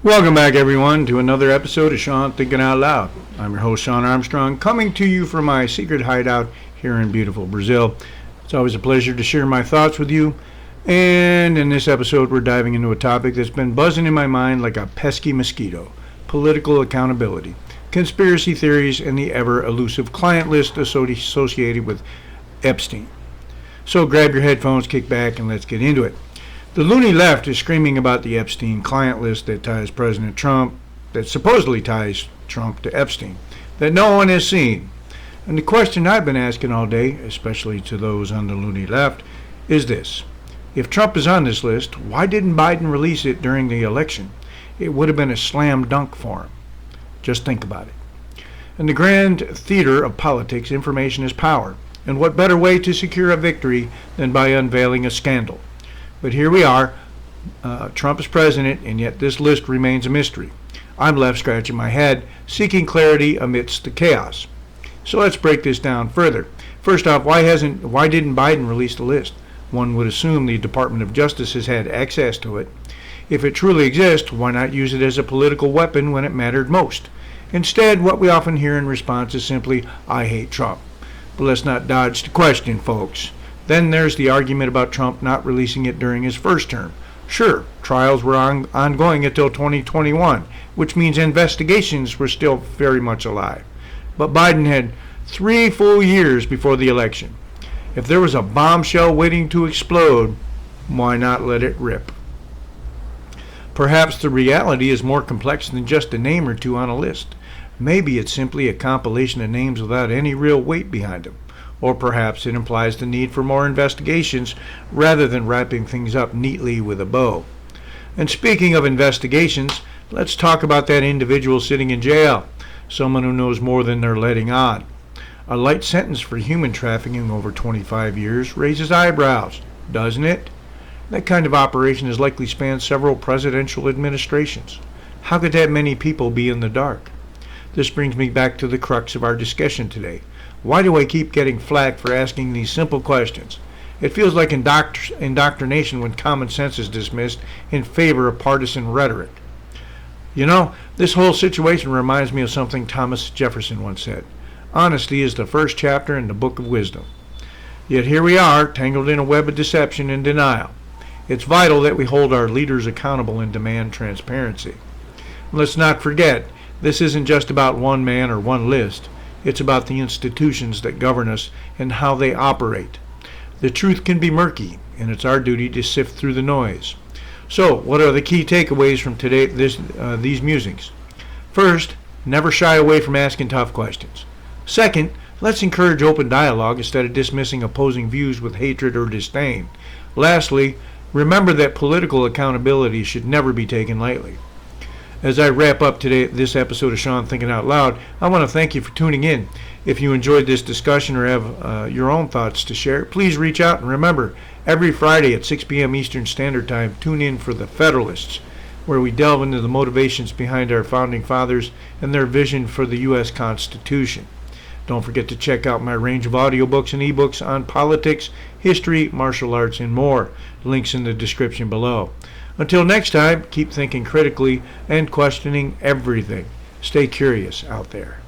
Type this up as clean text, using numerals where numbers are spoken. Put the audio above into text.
Welcome back, everyone, to another episode of Shawn Thinking Out Loud. I'm your host, Shawn Armstrong, coming to you from my secret hideout here in beautiful Brazil. It's always a pleasure to share my thoughts with you. And in this episode, we're diving into a topic that's been buzzing in my mind like a pesky mosquito: political accountability, conspiracy theories, and the ever-elusive client list associated with Epstein. So grab your headphones, kick back, and let's get into it. The Looney left is screaming about the Epstein client list that ties President Trump, that supposedly ties Trump to Epstein, that no one has seen. And the question I've been asking all day, especially to those on the Looney left, is this: if Trump is on this list, why didn't Biden release it during the election? It would have been a slam dunk for him. Just think about it. In the grand theater of politics, information is power. And what better way to secure a victory than by unveiling a scandal? But here we are, Trump is president, and yet this list remains a mystery. I'm left scratching my head, seeking clarity amidst the chaos. So let's break this down further. First off, why didn't Biden release the list? One would assume the Department of Justice has had access to it. If it truly exists, why not use it as a political weapon when it mattered most? Instead, what we often hear in response is simply, "I hate Trump." But let's not dodge the question, folks. Then there's the argument about Trump not releasing it during his first term. Sure, trials were ongoing until 2021, which means investigations were still very much alive. But Biden had 3 full years before the election. If there was a bombshell waiting to explode, why not let it rip? Perhaps the reality is more complex than just a name or two on a list. Maybe it's simply a compilation of names without any real weight behind them. Or perhaps it implies the need for more investigations rather than wrapping things up neatly with a bow. And speaking of investigations, let's talk about that individual sitting in jail, someone who knows more than they're letting on. A light sentence for human trafficking over 25 years raises eyebrows, doesn't it? That kind of operation has likely spanned several presidential administrations. How could that many people be in the dark? This brings me back to the crux of our discussion today. Why do I keep getting flack for asking these simple questions? It feels like indoctrination when common sense is dismissed in favor of partisan rhetoric. You know, this whole situation reminds me of something Thomas Jefferson once said. Honesty is the first chapter in the book of wisdom. Yet here we are, tangled in a web of deception and denial. It's vital that we hold our leaders accountable and demand transparency. Let's not forget, this isn't just about one man or one list. It's about the institutions that govern us and how they operate. The truth can be murky, and it's our duty to sift through the noise. So, what are the key takeaways from these musings? First, never shy away from asking tough questions. Second, let's encourage open dialogue instead of dismissing opposing views with hatred or disdain. Lastly, remember that political accountability should never be taken lightly. As I wrap up this episode of Shawn Thinking Out Loud, I want to thank you for tuning in. If you enjoyed this discussion or have your own thoughts to share, please reach out. And remember, every Friday at 6 p.m. Eastern Standard Time, tune in for The Federalists, where we delve into the motivations behind our founding fathers and their vision for the U.S. Constitution. Don't forget to check out my range of audiobooks and ebooks on politics, history, martial arts, and more. Links in the description below. Until next time, keep thinking critically and questioning everything. Stay curious out there.